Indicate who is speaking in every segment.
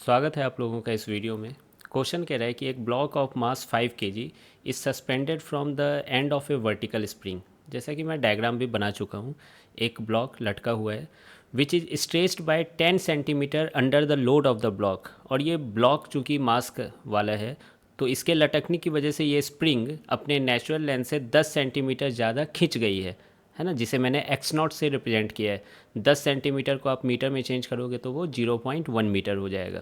Speaker 1: स्वागत है आप लोगों का इस वीडियो में। क्वेश्चन कह रहा है कि एक block of mass 5 KG is suspended from the end of A vertical spring. जैसा कि मैं डायग्राम भी बना चुका हूँ। एक ब्लॉक लटका हुआ है which is stretched by 10 centimetre under the load of the block. और ये ब्लॉक चूँकि मास वाला है तो इसके लटकने की वजह से ये स्प्रिंग अपने नेचुरल लेंथ से 10 सेंटीमीटर ज़्यादा खिंच गई है ना, जिसे मैंने एक्स नॉट से रिप्रेजेंट किया है। 10 सेंटीमीटर को आप मीटर में चेंज करोगे तो वो 0.1 मीटर हो जाएगा।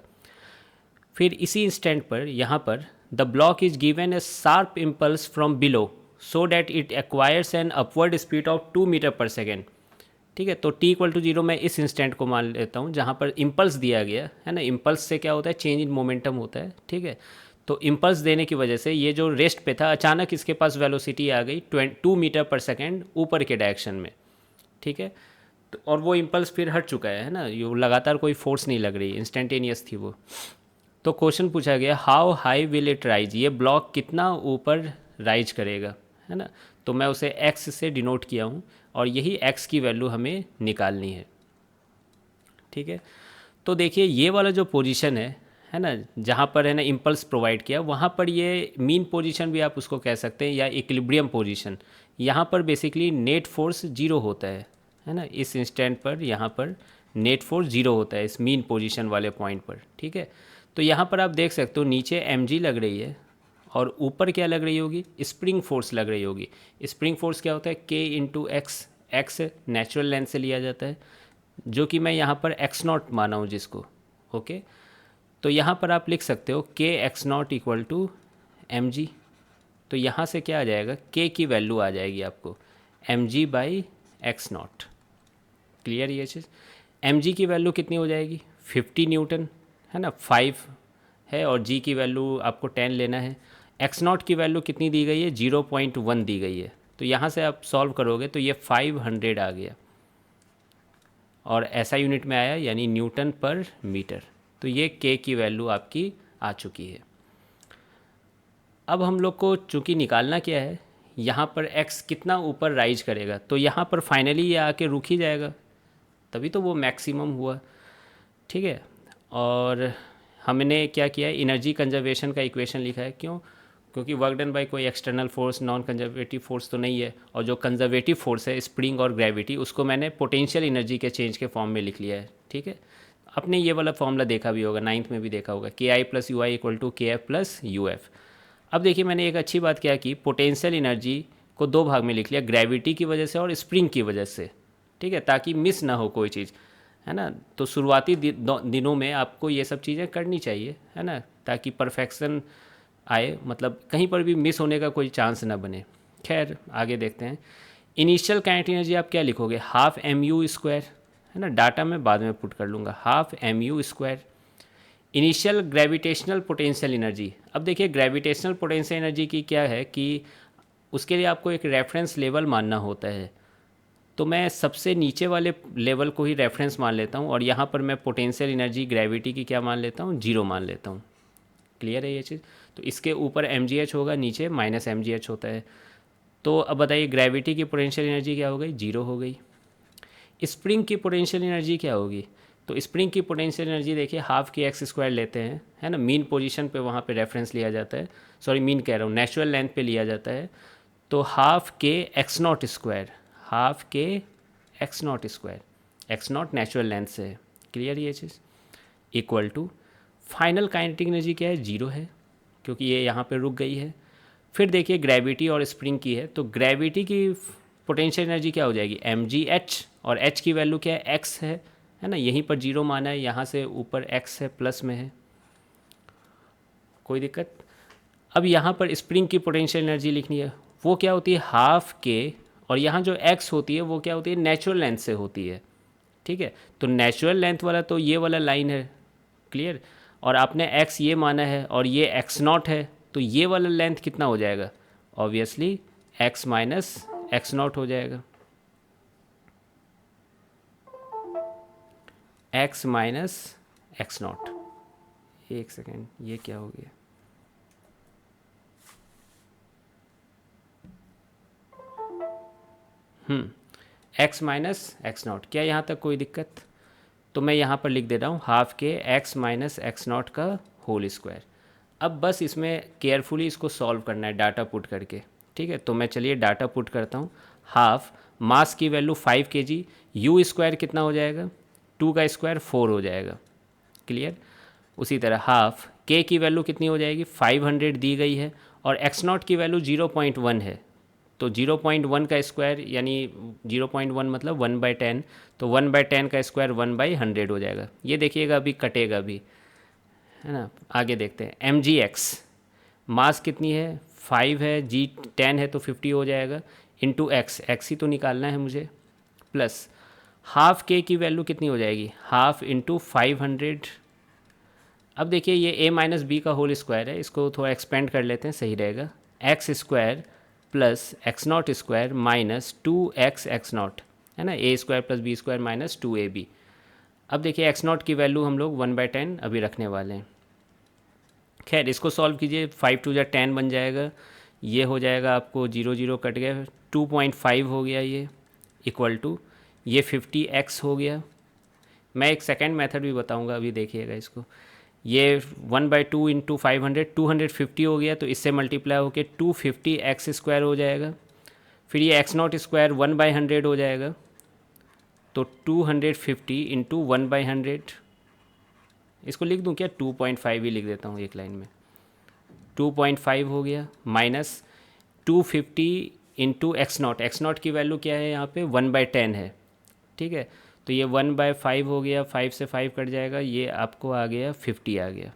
Speaker 1: फिर इसी इंस्टेंट पर यहाँ पर the block is given a sharp impulse from below so that it acquires an upward speed of 2 metre per second. ठीक है, तो टी इक्वल टू जीरो मैं इस इंस्टेंट को मान लेता हूँ जहाँ पर इम्पल्स दिया गया है ना। इम्पल्स से क्या होता है, चेंज इन मोमेंटम होता है। ठीक है, तो इम्पल्स देने की वजह से ये जो रेस्ट पे था अचानक इसके पास वेलोसिटी आ गई 2 मीटर पर सेकेंड ऊपर के डायरेक्शन में। ठीक है, तो और वो इम्पल्स फिर हट चुका है ना, ये लगातार कोई फोर्स नहीं लग रही, इंस्टेंटेनियस थी वो। तो क्वेश्चन पूछा गया how high will it rise, ये ब्लॉक कितना ऊपर राइज करेगा, है ना। तो मैं उसे एक्स से डिनोट किया हूँ और यही एक्स की वैल्यू हमें निकालनी है। ठीक है, तो देखिए ये वाला जो पोजीशन है ना, जहाँ पर है ना इम्पल्स प्रोवाइड किया, वहाँ पर ये मीन पोजीशन भी आप उसको कह सकते हैं या इक्विलिब्रियम पोजीशन। यहाँ पर बेसिकली नेट फोर्स जीरो होता है ना। इस इंस्टेंट पर यहाँ पर नेट फोर्स जीरो होता है इस मीन पोजीशन वाले पॉइंट पर। ठीक है, तो यहाँ पर आप देख सकते हो नीचे mg लग रही है और ऊपर क्या लग रही होगी, स्प्रिंग फोर्स लग रही होगी। स्प्रिंग फोर्स क्या होता है, k into x. X natural length से लिया जाता है, जो कि मैं यहाँ पर एक्स नॉट माना हूँ जिसको। ओके, तो यहाँ पर आप लिख सकते हो के x naught equal to m g. तो यहाँ से क्या आ जाएगा, के की वैल्यू आ जाएगी आपको m g by x naught. Clear ये चीज़। एम जी की वैल्यू कितनी हो जाएगी, 50 न्यूटन, है ना। 5 है और जी की वैल्यू आपको 10 लेना है। एक्स नॉट की वैल्यू कितनी दी गई है, 0.1 दी गई है। तो यहाँ से आप सॉल्व करोगे तो ये 500 आ गया और ऐसा यूनिट में आया, यानी न्यूटन पर मीटर। तो ये के की वैल्यू आपकी आ चुकी है। अब हम लोग को चूँकि निकालना क्या है, यहाँ पर x कितना ऊपर राइज करेगा, तो यहाँ पर फाइनली ये आके रुक ही जाएगा, तभी तो वो मैक्सिमम हुआ। ठीक है, और हमने क्या किया है, एनर्जी कंजर्वेशन का इक्वेशन लिखा है। क्यों, क्योंकि वर्क डन बाय कोई external force, non conservative force तो नहीं है, और जो कंजर्वेटिव फोर्स है स्प्रिंग और ग्रेविटी, उसको मैंने पोटेंशियल एनर्जी के चेंज के फॉर्म में लिख लिया है। ठीक है, आपने ये वाला फॉर्मूला देखा भी होगा, 9th में भी देखा होगा, K I plus U I equal to K F plus U F. अब देखिए मैंने एक अच्छी बात क्या की, पोटेंशियल एनर्जी को दो भाग में लिख लिया, ग्रेविटी की वजह से और स्प्रिंग की वजह से। ठीक है, ताकि मिस ना हो कोई चीज़, है ना। तो शुरुआती दिनों में आपको ये सब चीज़ें करनी चाहिए, है ना, ताकि परफेक्शन आए, मतलब कहीं पर भी मिस होने का कोई चांस ना बने। खैर आगे देखते हैं। इनिशियल काइनेटिक एनर्जी आप क्या लिखोगे, हाफ एम यू स्क्वायर, है ना। डाटा मैं बाद में पुट कर लूँगा, half m u square. Initial gravitational potential energy, अब देखिए ग्रेविटेशनल पोटेंशियल एनर्जी की क्या है कि उसके लिए आपको एक रेफरेंस लेवल मानना होता है। तो मैं सबसे नीचे वाले लेवल को ही रेफरेंस मान लेता हूँ और यहाँ पर मैं पोटेंशियल एनर्जी ग्रेविटी की क्या मान लेता हूँ, जीरो मान लेता हूँ। क्लियर है ये चीज़। तो इसके ऊपर एम होगा, नीचे माइनस एम होता है। तो अब बताइए ग्रेविटी की पोटेंशियल एनर्जी क्या हो गई, जीरो हो गई। स्प्रिंग की पोटेंशियल एनर्जी क्या होगी, तो स्प्रिंग की पोटेंशियल एनर्जी देखिए हाफ की एक्स स्क्वायर लेते हैं, है ना। मीन पोजीशन पे वहाँ पे रेफरेंस लिया जाता है, सॉरी मीन कह रहा हूँ, नेचुरल लेंथ पे लिया जाता है। तो half K x not square, half K x not square, X not natural length से है। क्लियर ये चीज़। Equal to final kinetic energy क्या है, जीरो है, क्योंकि ये यहाँ पे रुक गई है। फिर देखिए ग्रेविटी और स्प्रिंग की है, तो ग्रेविटी की पोटेंशियल एनर्जी क्या हो जाएगी, एम जी एच, और एच की वैल्यू क्या है, एक्स है ना। यहीं पर जीरो माना है, यहाँ से ऊपर एक्स है, प्लस में है, कोई दिक्कत। अब यहाँ पर स्प्रिंग की पोटेंशियल एनर्जी लिखनी है, वो क्या होती है, हाफ के, और यहाँ जो एक्स होती है वो क्या होती है, नेचुरल लेंथ से होती है। ठीक है, तो नेचुरल लेंथ वाला तो ये वाला लाइन है। क्लियर, और आपने एक्स ये माना है और ये एक्स नॉट है, तो ये वाला लेंथ कितना हो जाएगा, obviously x minus x not हो जाएगा, एक्स माइनस एक्स नॉट। एक सेकेंड, ये क्या हो गया, एक्स माइनस एक्स नॉट। क्या यहाँ तक कोई दिक्कत, तो मैं यहाँ पर लिख दे रहा हूँ half K x minus x not का होल स्क्वायर। अब बस इसमें केयरफुली इसको सॉल्व करना है डाटा पुट करके। ठीक है, तो मैं चलिए डाटा पुट करता हूँ। हाफ मास की वैल्यू 5 kg, यू स्क्वायर कितना हो जाएगा, 2 का स्क्वायर 4 हो जाएगा। क्लियर। उसी तरह हाफ के की वैल्यू कितनी हो जाएगी, 500 दी गई है और एक्स नॉट की वैल्यू 0.1 है, तो 0.1 का स्क्वायर यानी 0.1 मतलब 1/10, तो 1/10 का स्क्वायर 1/100 हो जाएगा। ये देखिएगा अभी कटेगा भी, है ना। आगे देखते हैं एम जी एक्स, मास कितनी है 5 है, जी 10 है तो 50 हो जाएगा, इंटू एक्स, एक्स ही तो निकालना है मुझे, प्लस हाफ के की वैल्यू कितनी हो जाएगी, हाफ इंटू 500। अब देखिए ये a माइनस बी का होल स्क्वायर है, इसको थोड़ा एक्सपेंड कर लेते हैं, सही रहेगा। X square plus x not square minus 2x x naught, है ना, a square plus b square minus 2ab। अब देखिए एक्स नॉट की वैल्यू हम लोग 1/10 अभी रखने वाले हैं। खैर इसको सॉल्व कीजिए, 5 2 10 बन जाएगा, ये हो जाएगा आपको 0 0 कट गया, 2.5 हो गया ये, इक्वल टू ये 50x हो गया। मैं एक सेकेंड मेथड भी बताऊंगा, अभी देखिएगा इसको। ये 1/2 इंटू 500 250 हो गया, तो इससे मल्टीप्लाई होकर 250x स्क्वायर हो जाएगा। फिर ये एक्स नॉट स्क्वायर 1/100 हो जाएगा, तो 250 इंटू 1/100, इसको लिख दूँ क्या, 2.5 ही लिख देता हूँ एक लाइन में, 2.5 हो गया, माइनस 250 इंटू एक्स नॉट की वैल्यू क्या है यहाँ पे 1/10 है। ठीक है, तो ये 1/5 हो गया, 5 से 5 कट जाएगा, ये आपको आ गया 50 आ गया,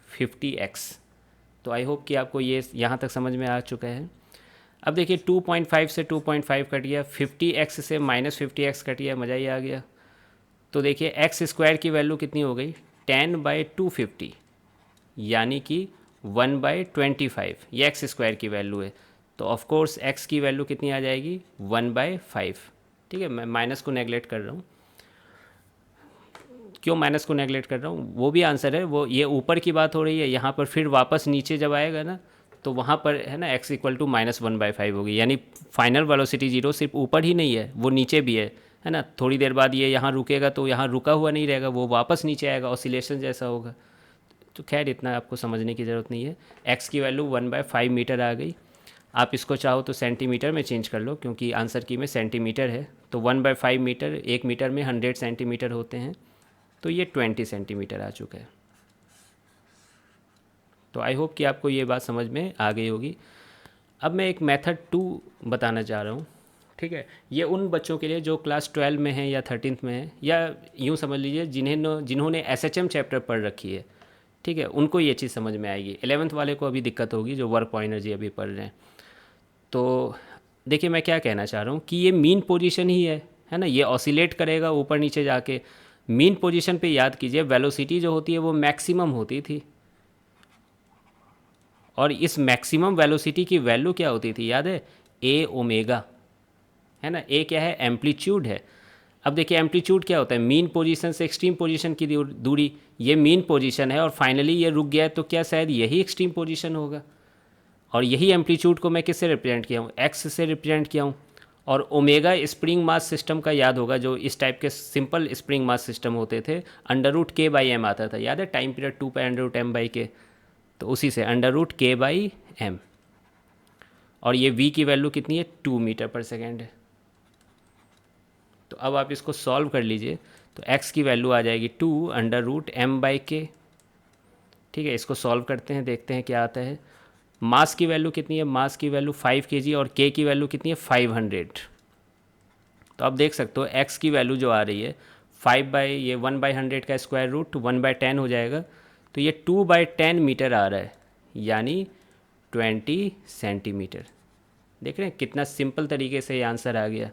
Speaker 1: 50x। तो आई होप कि आपको ये यहाँ तक समझ में आ चुका है। अब देखिए 2.5 से 2.5 कट गया, 50x से माइनस 50x कट गया, मज़ा ही आ गया। तो देखिए एक्स स्क्वायर की वैल्यू कितनी हो गई, 10/250, यानी कि 1/25, ये एक्स स्क्वायर की वैल्यू है। तो ऑफ कोर्स एक्स की वैल्यू कितनी आ जाएगी, 1/5। ठीक है, मैं माइनस को नेगलेक्ट कर रहा हूँ, क्यों माइनस को नेगलेक्ट कर रहा हूँ, वो भी आंसर है, वो ये ऊपर की बात हो रही है, यहाँ पर फिर वापस नीचे जब आएगा ना, तो वहाँ पर है ना x इक्वल टू -1/5 होगी, यानी फाइनल वेलोसिटी 0 सिर्फ ऊपर ही नहीं है, वो नीचे भी है ना। थोड़ी देर बाद ये यहाँ रुकेगा तो यहाँ रुका हुआ नहीं रहेगा, वो वापस नीचे आएगा, ऑसिलेशन जैसा होगा। तो खैर इतना आपको समझने की ज़रूरत नहीं है। x की वैल्यू 1/5 मीटर आ गई। आप इसको चाहो तो सेंटीमीटर में चेंज कर लो, क्योंकि आंसर की में सेंटीमीटर है, तो 1/5 मीटर, 1 मीटर में 100 सेंटीमीटर होते हैं, तो ये 20 सेंटीमीटर आ चुका है। तो आई होप कि आपको ये बात समझ में आ गई होगी। अब मैं एक मेथड 2 बताना चाह रहा हूँ। ठीक है, ये उन बच्चों के लिए जो क्लास 12 में है या 13th में है, या यूँ समझ लीजिए जिन्होंने SHM चैप्टर पढ़ रखी है। ठीक है, उनको ये चीज़ समझ में आएगी। 11th वाले को अभी दिक्कत होगी जो वर्क एनर्जी अभी पढ़ रहे हैं। तो देखिए मैं क्या कहना चाह रहा हूँ कि ये मीन पोजीशन ही है ना, ये ऑसिलेट करेगा ऊपर नीचे जाके। मीन पोजीशन पे याद कीजिए वेलोसिटी जो होती है वो मैक्सिमम होती थी, और इस मैक्सिमम वेलोसिटी की वैल्यू क्या होती थी याद है, ए ओमेगा, है ना। ए क्या है, एम्पलीट्यूड है। अब देखिए एम्पलीट्यूड क्या होता है, मीन पोजीशन से एक्सट्रीम पोजीशन की दूरी, ये मीन पोजीशन है और फाइनली ये रुक गया है, तो क्या शायद यही एक्सट्रीम पोजीशन होगा। और यही एम्पलीट्यूड को मैं किससे रिप्रेजेंट किया हूँ, एक्स से रिप्रेजेंट किया हूँ। और ओमेगा स्प्रिंग मास सिस्टम का याद होगा, जो इस टाइप के सिंपल स्प्रिंग मास सिस्टम होते थे, √k/m आता था, याद है, टाइम पीरियड 2 पे √m/k, तो उसी से √k/m। और ये v की वैल्यू कितनी है, 2 मीटर पर सेकेंड है। तो अब आप इसको सॉल्व कर लीजिए, तो x की वैल्यू आ जाएगी 2 √m/k। ठीक है, इसको सॉल्व करते हैं, देखते हैं क्या आता है। मास की वैल्यू कितनी है, मास की वैल्यू 5 kg और k की वैल्यू कितनी है 500। तो आप देख सकते हो x की वैल्यू जो आ रही है 1/100 का स्क्वायर रूट 1/10 हो जाएगा, तो ये 2/10 मीटर आ रहा है, यानी 20 सेंटीमीटर। देख रहे हैं कितना सिंपल तरीके से ये आंसर आ गया।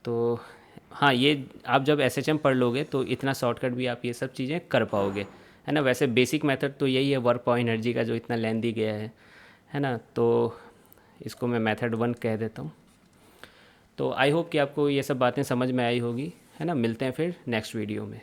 Speaker 1: तो हाँ, ये आप जब SHM पढ़ लोगे तो इतना शॉर्टकट भी आप ये सब चीज़ें कर पाओगे, है ना। वैसे बेसिक मेथड तो यही है वर्क पावर एनर्जी का, जो इतना लेंदी गया है ना। तो इसको मैं मेथड 1 कह देता हूँ। तो आई होप कि आपको ये सब बातें समझ में आई होगी, है ना। मिलते हैं फिर नेक्स्ट वीडियो में।